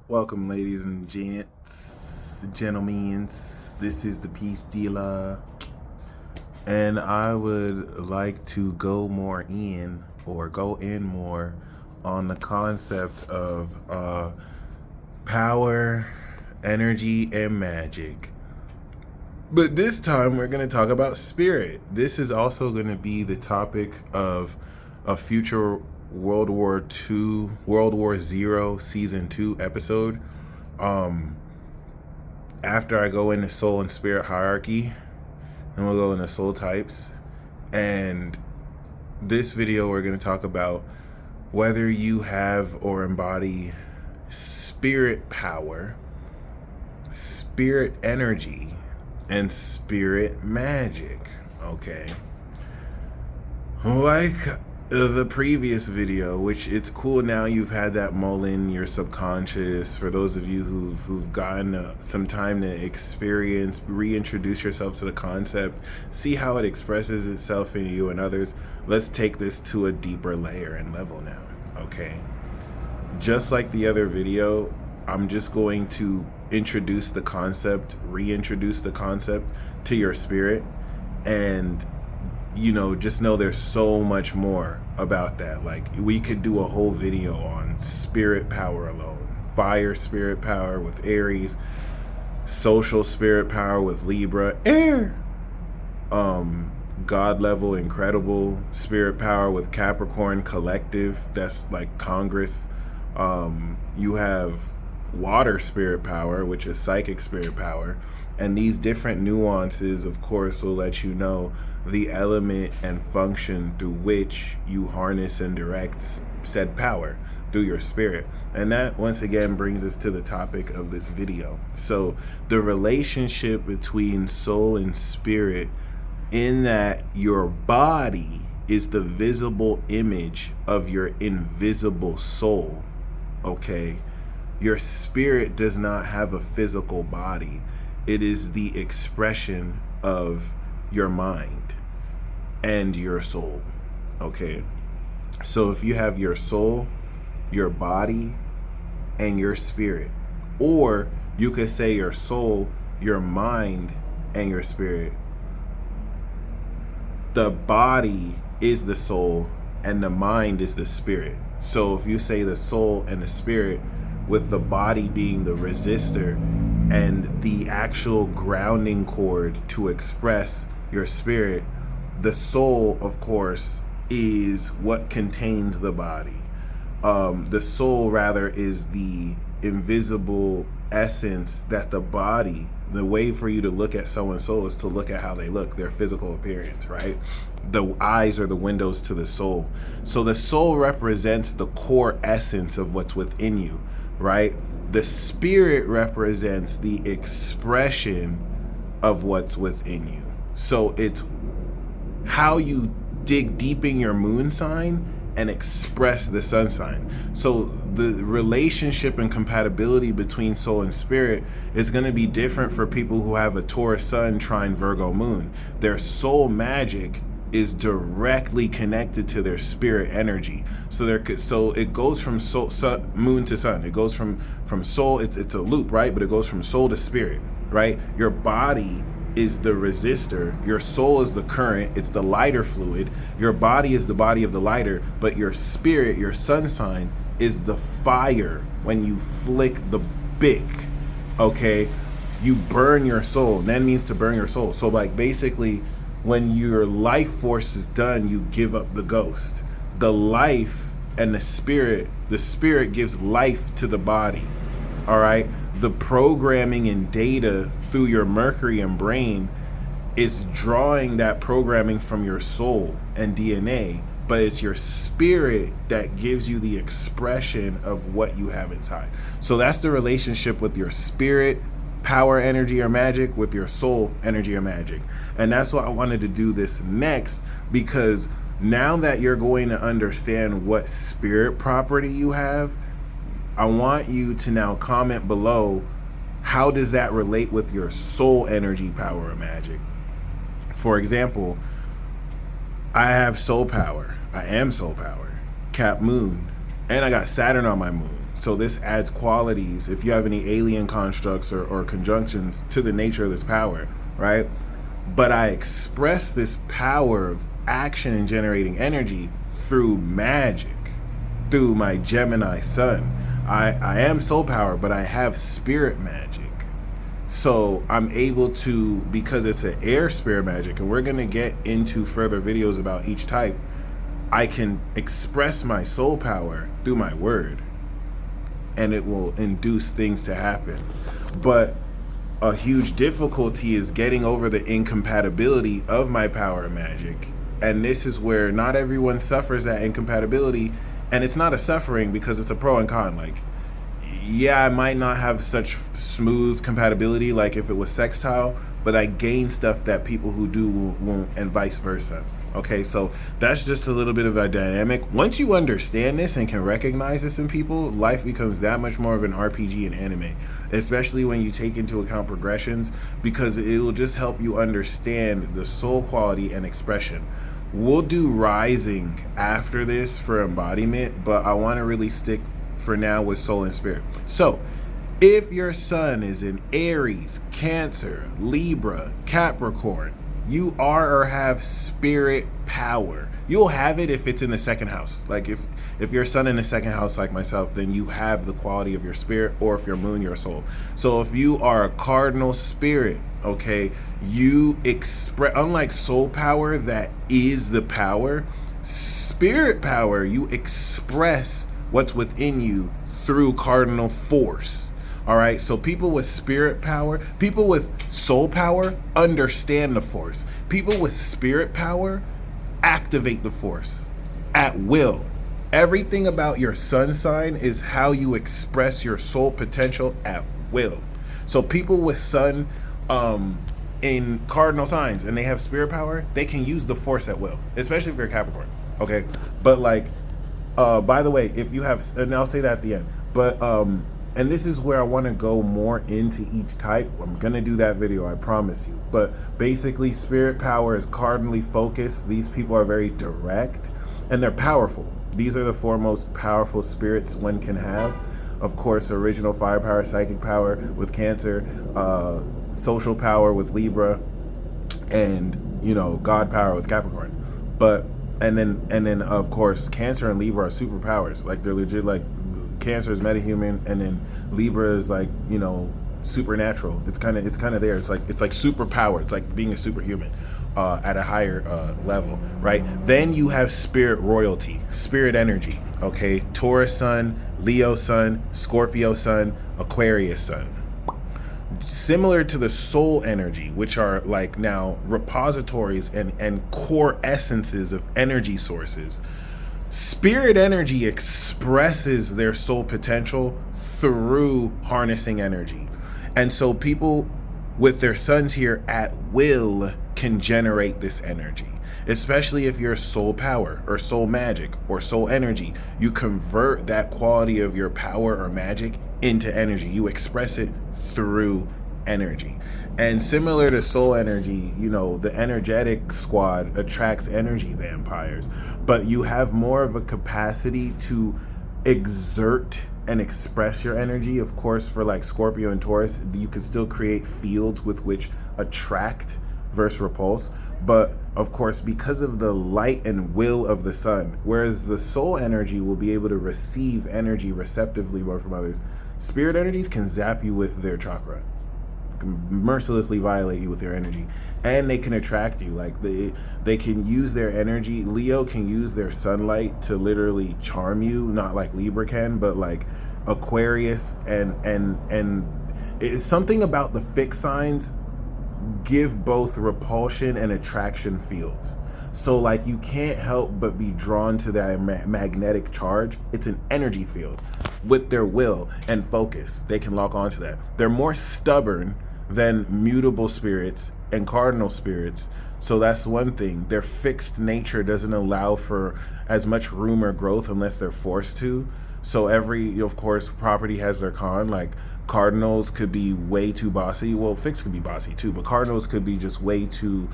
Welcome, ladies and gentlemen. This is the Peace Dealer, and I would like to go in more on the concept of power, energy, and magic. But this time we're going to talk about spirit. This is also going to be the topic of a future World War Z Season 2 episode. After I go into soul and spirit hierarchy, and we'll go into soul types. And this video we're going to talk about whether you have or embody spirit power, spirit energy, and spirit magic. Okay. Like the previous video, which it's cool now you've had that mull in your subconscious. For those of you who've gotten some time to experience, reintroduce yourself to the concept, see how it expresses itself in you and others. Let's take this to a deeper layer and level now. Okay. Just like the other video, I'm just going to introduce the concept, reintroduce the concept to your spirit, and just know there's so much more about that. Like, we could do a whole video on spirit power alone, fire spirit power with Aries, social spirit power with Libra, air, God level incredible spirit power with Capricorn, collective, that's like Congress. You have water spirit power, which is psychic spirit power. And these different nuances, of course, will let you know the element and function through which you harness and direct said power through your spirit. And that, once again, brings us to the topic of this video. So the relationship between soul and spirit, in that your body is the visible image of your invisible soul, okay? Your spirit does not have a physical body. It is the expression of your mind and your soul, okay? So if you have your soul, your body, and your spirit, or you could say your soul, your mind, and your spirit, the body is the soul and the mind is the spirit. So if you say the soul and the spirit, with the body being the resistor and the actual grounding cord to express your spirit, the soul, of course, is what contains the body. The soul, rather, is the invisible essence that the body, the way for you to look at someone's soul is to look at how they look, their physical appearance, right? The eyes are the windows to the soul. So the soul represents the core essence of what's within you, right? The spirit represents the expression of what's within you. So it's how you dig deep in your moon sign and express the sun sign. So the relationship and compatibility between soul and spirit is going to be different for people who have a Taurus sun trine Virgo moon. Their soul magic is directly connected to their spirit energy. So it goes from soul, sun, moon to sun. It goes from soul. It's a loop, right? But it goes from soul to spirit, right? Your body is the resistor. Your soul is the current. It's the lighter fluid. Your body is the body of the lighter, but your spirit, your sun sign, is the fire. When you flick the bick, okay, you burn your soul. That means to burn your soul. So like basically, when your life force is done, you give up the ghost. The life and the spirit gives life to the body. All right. The programming and data through your Mercury and brain is drawing that programming from your soul and DNA, but it's your spirit that gives you the expression of what you have inside. So that's the relationship with your spirit, power, energy, or magic, with your soul, energy, or magic. And that's why I wanted to do this next, because now that you're going to understand what spirit property you have, I want you to now comment below, how does that relate with your soul energy, power, or magic? For example, I have soul power. I am soul power, Cap moon, and I got Saturn on my moon. So this adds qualities, if you have any alien constructs or conjunctions, to the nature of this power, right? But I express this power of action and generating energy through magic, through my Gemini sun. I am soul power, but I have spirit magic. So I'm able to, because it's an air spirit magic, and we're going to get into further videos about each type, I can express my soul power through my word, and it will induce things to happen. But a huge difficulty is getting over the incompatibility of my power and magic. And this is where not everyone suffers that incompatibility. And it's not a suffering because it's a pro and con. Like, yeah, I might not have such smooth compatibility like if it was sextile, but I gain stuff that people who do won't, and vice versa. Okay, so that's just a little bit of a dynamic. Once you understand this and can recognize this in people, life becomes that much more of an RPG and anime, especially when you take into account progressions, because it will just help you understand the soul quality and expression. We'll do rising after this for embodiment, but I want to really stick for now with soul and spirit. So if your sun is in Aries, Cancer, Libra, Capricorn, you are or have spirit power. You'll have it if it's in the second house. Like if your sun in the second house like myself, then you have the quality of your spirit, or if your moon, your soul. So if you are a cardinal spirit, okay, you express, unlike soul power that is the power, spirit power, you express what's within you through cardinal force. All right, so people with spirit power, people with soul power understand the force. People with spirit power activate the force at will. Everything about your sun sign is how you express your soul potential at will. So people with sun in cardinal signs and they have spirit power, they can use the force at will, especially if you're a Capricorn. Okay, but like, by the way, if you have, and I'll say that at the end, but and this is where I want to go more into each type. I'm going to do that video, I promise you. But basically, spirit power is cardinally focused. These people are very direct and they're powerful. These are the four most powerful spirits one can have. Of course, original firepower, psychic power with Cancer, social power with Libra, and, you know, God power with Capricorn. But and then of course, Cancer and Libra are superpowers. Like, they're legit, like, Cancer is metahuman, and then Libra is like, you know, supernatural. It's kind of there. It's like superpower. It's like being a superhuman at a higher level, right? Then you have spirit royalty, spirit energy. Okay, Taurus sun, Leo sun, Scorpio sun, Aquarius sun. Similar to the soul energy, which are like now repositories and core essences of energy sources. Spirit energy expresses their soul potential through harnessing energy. And so people with their suns here at will can generate this energy, especially if you're soul power or soul magic or soul energy. You convert that quality of your power or magic into energy. You express it through energy. And similar to soul energy, you know, the energetic squad attracts energy vampires, but you have more of a capacity to exert and express your energy. Of course, for like Scorpio and Taurus, you can still create fields with which attract versus repulse. But of course, because of the light and will of the sun, whereas the soul energy will be able to receive energy receptively more from others, spirit energies can zap you with their chakra, mercilessly violate you with their energy, and they can attract you. Like they can use their energy. Leo can use their sunlight to literally charm you, not like Libra can, but like Aquarius and it's something about the fixed signs give both repulsion and attraction fields. So like you can't help but be drawn to that magnetic charge. It's an energy field. With their will and focus, they can lock onto that. They're more stubborn than mutable spirits and cardinal spirits. So that's one thing. Their fixed nature doesn't allow for as much room or growth unless they're forced to. So every, of course, property has their con. Like cardinals could be way too bossy. Well, fixed could be bossy too, but cardinals could be just way too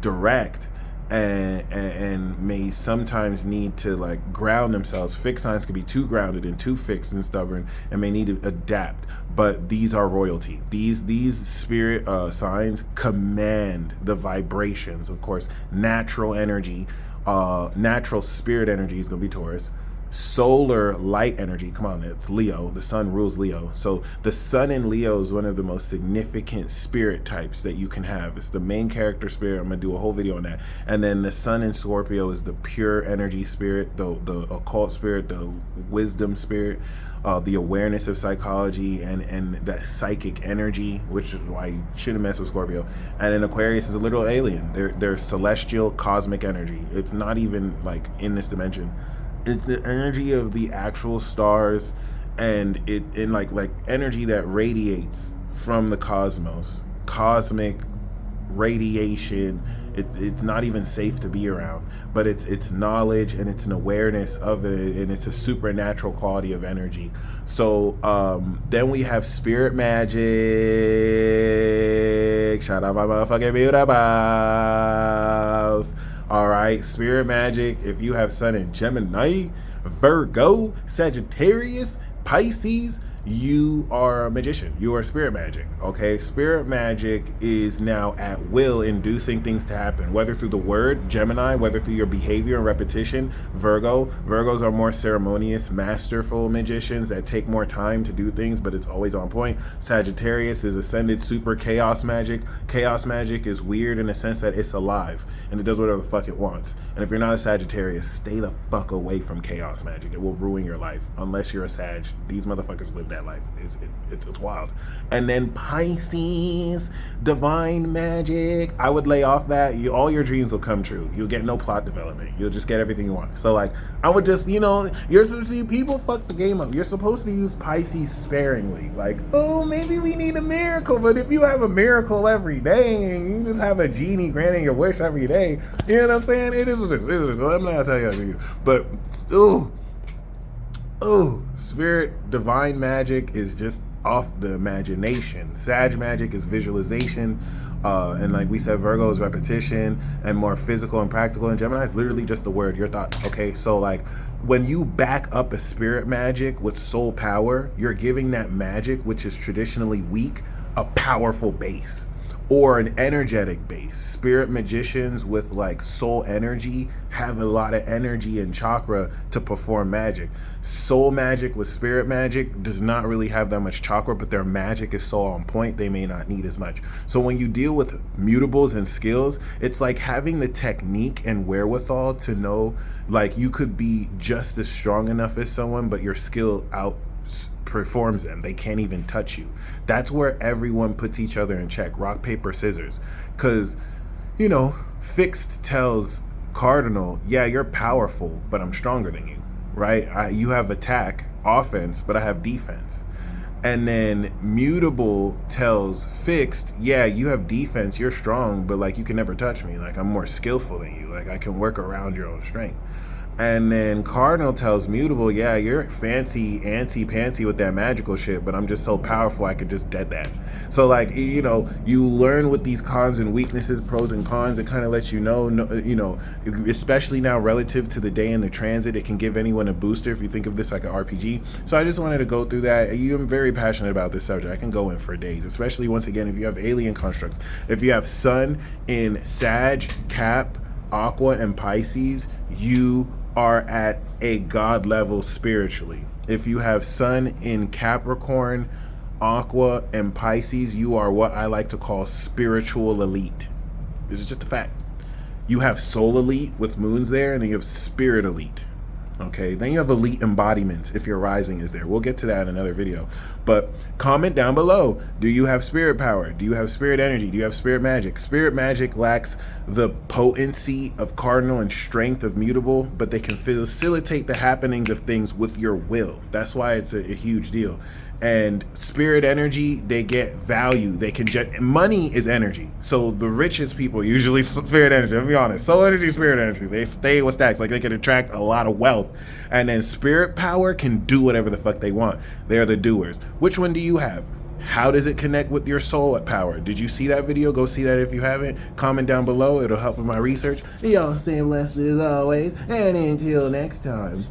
direct. and may sometimes need to like ground themselves. Fixed signs can be too grounded and too fixed and stubborn and may need to adapt. But these are royalty. These spirit signs command the vibrations. Of course, natural energy, natural spirit energy is gonna be Taurus. Solar light energy, come on, it's Leo. The sun rules Leo. So the sun in Leo is one of the most significant spirit types that you can have. It's the main character spirit. I'm gonna do a whole video on that. And then the sun in Scorpio is the pure energy spirit, the occult spirit, the wisdom spirit, the awareness of psychology and that psychic energy, which is why you shouldn't mess with Scorpio. And then Aquarius is a literal alien. They're celestial cosmic energy. It's not even like in this dimension. It's the energy of the actual stars, and it in like energy that radiates from the cosmos. Cosmic radiation. It's not even safe to be around, but it's knowledge and it's an awareness of it, and it's a supernatural quality of energy. So then we have spirit magic. Shout out my motherfucking beauty boss. All right, spirit magic. If you have sun in Gemini, Virgo, Sagittarius, Pisces, you are a magician. You are spirit magic. Okay, spirit magic is now at will, inducing things to happen, whether through the word, Gemini, whether through your behavior and repetition, Virgo. Virgos are more ceremonious, masterful magicians that take more time to do things, but it's always on point. Sagittarius is ascended super chaos magic. Chaos magic is weird in the sense that it's alive and it does whatever the fuck it wants. And if you're not a Sagittarius, stay the fuck away from chaos magic. It will ruin your life unless you're a Sag. These motherfuckers live that life. It's wild. And then Pisces, divine magic. I would lay off that. All your dreams will come true. You'll get no plot development. You'll just get everything you want. So like, I would just, you're supposed to see people fuck the game up. You're supposed to use Pisces sparingly. Like, oh, maybe we need a miracle. But if you have a miracle every day and you just have a genie granting your wish every day, you know what I'm saying? It is what it is. I'm not gonna tell you how to do. But spirit, divine magic is just off the imagination. Sag magic is visualization. And like we said, Virgo is repetition and more physical and practical. And Gemini is literally just the word, your thoughts. Okay, so like when you back up a spirit magic with soul power, you're giving that magic, which is traditionally weak, a powerful base. Or an energetic base. Spirit magicians with like soul energy have a lot of energy and chakra to perform magic. Soul magic with spirit magic does not really have that much chakra, but their magic is so on point, they may not need as much. So when you deal with mutables and skills, it's like having the technique and wherewithal to know, like you could be just as strong enough as someone, but your skill outperforms them. They can't even touch you. That's where everyone puts each other in check. Rock, paper, scissors. Because, Fixed tells Cardinal, yeah, you're powerful, but I'm stronger than you, right? You have attack, offense, but I have defense. And then Mutable tells Fixed, yeah, you have defense, you're strong, but like you can never touch me. Like I'm more skillful than you. Like I can work around your own strength. And then Cardinal tells Mutable, yeah, you're fancy, antsy-pantsy with that magical shit, but I'm just so powerful I could just dead that. So like, you learn with these cons and weaknesses, pros and cons. It kind of lets you know, especially now relative to the day in the transit, it can give anyone a booster if you think of this like an RPG. So I just wanted to go through that. I'm very passionate about this subject. I can go in for days, especially once again, if you have alien constructs. If you have Sun in Sag, Cap, Aqua, and Pisces, you are at a god level spiritually. If you have Sun in Capricorn, Aqua, and Pisces, you are what I like to call spiritual elite. This is just a fact. You have soul elite with moons there, and then you have spirit elite. Okay, then you have elite embodiments if your rising is there. We'll get to that in another video. But comment down below. Do you have spirit power? Do you have spirit energy? Do you have spirit magic? Spirit magic lacks the potency of Cardinal and strength of Mutable, but they can facilitate the happenings of things with your will. That's why it's a huge deal. And spirit energy, they get value. They can money is energy. So the richest people usually spirit energy. I'll be honest. Soul energy, spirit energy. They stay with stacks. Like they can attract a lot of wealth. And then spirit power can do whatever the fuck they want. They're the doers. Which one do you have? How does it connect with your soul power? Did you see that video? Go see that if you haven't. Comment down below. It'll help with my research. Y'all stay blessed as always. And until next time.